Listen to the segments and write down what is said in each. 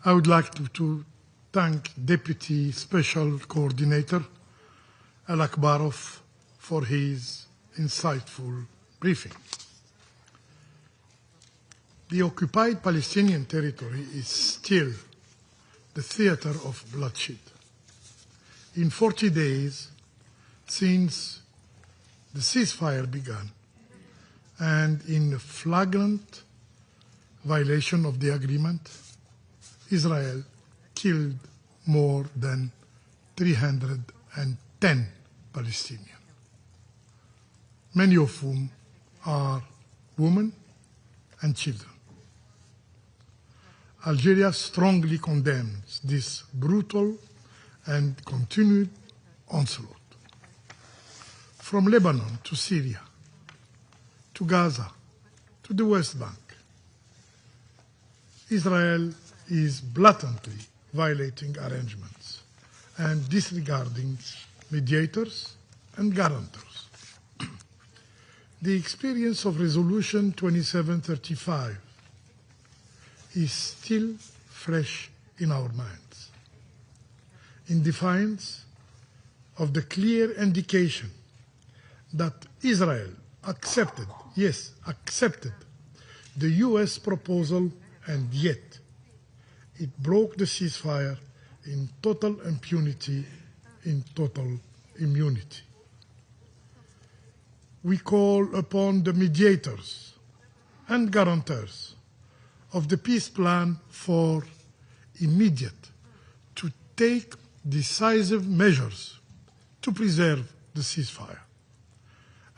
I would like to thank Deputy Special Coordinator Al-Akbarov for his insightful briefing. The occupied Palestinian territory is still the theater of bloodshed. In 40 days since the ceasefire began, and in flagrant violation of the agreement, Israel killed more than 310 Palestinians, many of whom are women and children. Algeria strongly condemns this brutal and continued onslaught. From Lebanon to Syria, to Gaza, to the West Bank, Israel is blatantly violating arrangements and disregarding mediators and guarantors. The experience of Resolution 2735 is still fresh in our minds, in defiance of the clear indication that Israel accepted, yes, accepted the US proposal, and yet it broke the ceasefire in total impunity, in total immunity. We call upon the mediators and guarantors of the peace plan for immediate to take decisive measures to preserve the ceasefire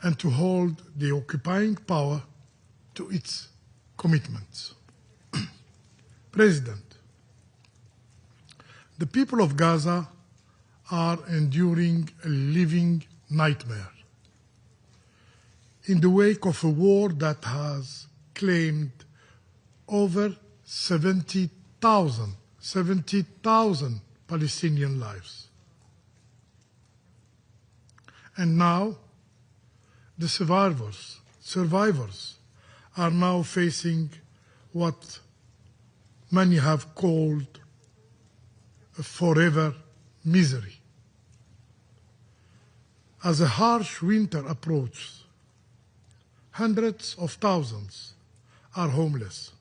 and to hold the occupying power to its commitments. President, the people of Gaza are enduring a living nightmare in the wake of a war that has claimed over 70,000 Palestinian lives. And now, the survivors are now facing what many have called a forever misery. As a harsh winter approaches, hundreds of thousands are homeless,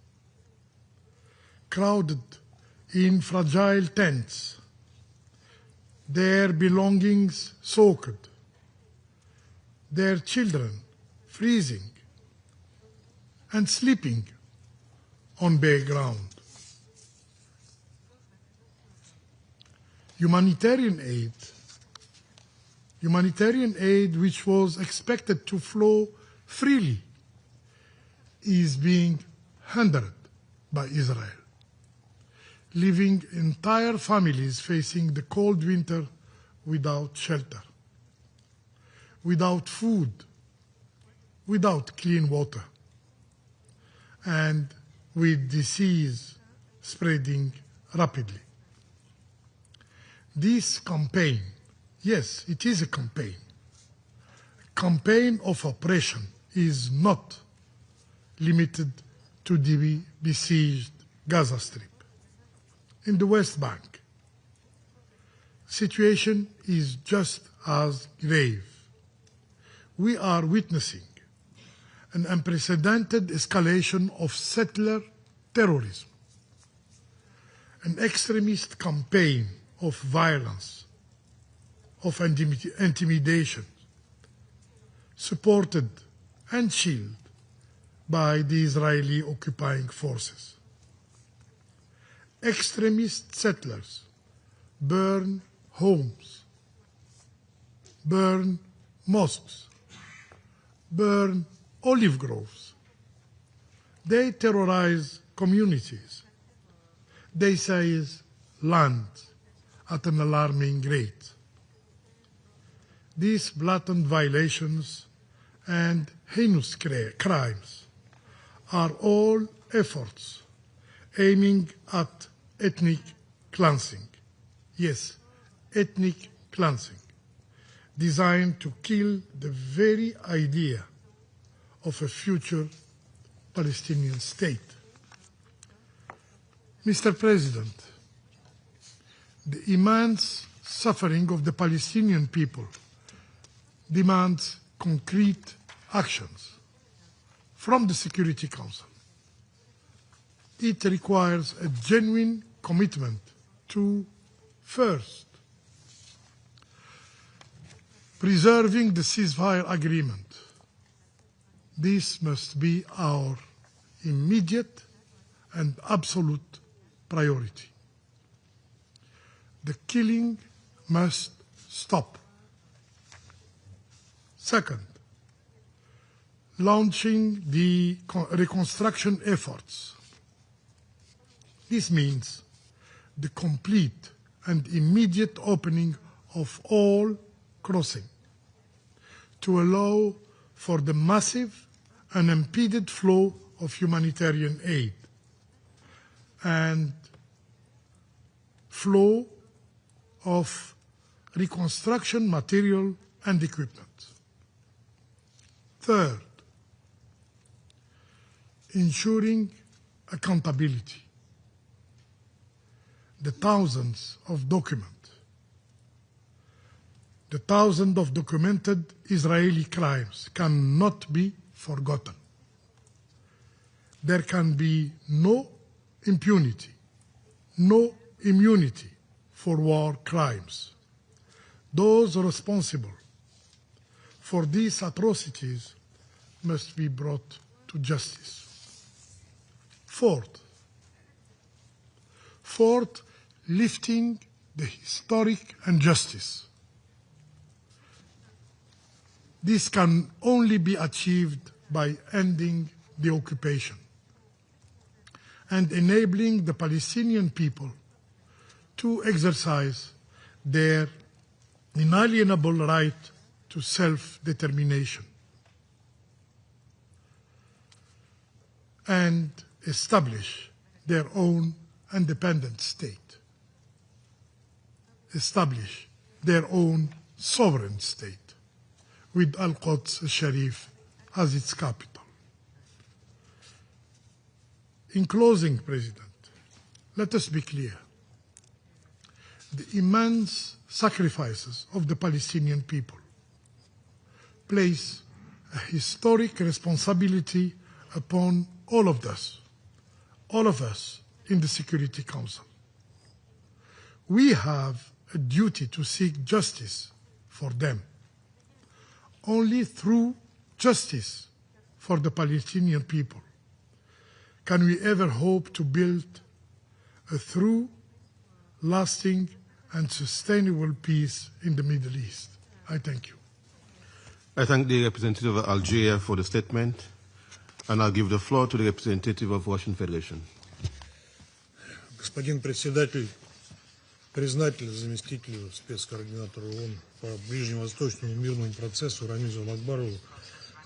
crowded in fragile tents, their belongings soaked, their children freezing and sleeping on bare ground. Humanitarian aid, which was expected to flow freely, is being hindered by Israel, leaving entire families facing the cold winter without shelter, without food, without clean water, and with disease spreading rapidly. This campaign, yes, it is a campaign of oppression, is not limited to the besieged Gaza Strip. In the West Bank, the situation is just as grave. We are witnessing an unprecedented escalation of settler terrorism, an extremist campaign of violence, of intimidation, supported and shielded by the Israeli occupying forces. Extremist settlers burn homes, burn mosques, burn olive groves. They terrorize communities. They seize land at an alarming rate. These blatant violations and heinous crimes are all efforts aiming at ethnic cleansing. Yes, ethnic cleansing, designed to kill the very idea of a future Palestinian state. Mr. President, the immense suffering of the Palestinian people demands concrete actions from the Security Council. It requires a genuine commitment to, first, preserving the ceasefire agreement. This must be our immediate and absolute priority. The killing must stop. Second, launching the reconstruction efforts. This means the complete and immediate opening of all crossing to allow for the massive unimpeded flow of humanitarian aid and flow of reconstruction material and equipment. Third, ensuring accountability. The thousands of documents, the thousands of documented Israeli crimes cannot be forgotten. There can be no impunity, no immunity for war crimes. Those responsible for these atrocities must be brought to justice. Fourth, lifting the historic injustice. This can only be achieved by ending the occupation and enabling the Palestinian people to exercise their inalienable right to self-determination and establish their own independent state, establish their own sovereign state with Al-Quds Sharif as its capital. In closing, President, let us be clear. The immense sacrifices of the Palestinian people place a historic responsibility upon all of us in the Security Council. We have a duty to seek justice for them. Only through justice for the Palestinian people can we ever hope to build a true, lasting, and sustainable peace in the Middle East. I thank you. I thank the representative of Algeria for the statement, and I'll give the floor to the representative of Russian Federation. Господин председатель, признателен заместителю спецкоординатора ООН по ближневосточному мирному процессу Рамизу Макбарову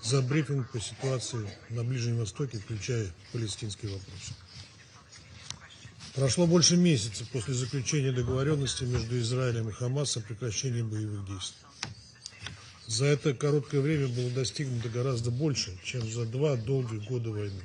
за брифинг по ситуации на Ближнем Востоке, включая палестинский вопрос. Прошло больше месяца после заключения договоренности между Израилем и Хамас о прекращении боевых действий. За это короткое время было достигнуто гораздо больше, чем за 2 долгих года войны.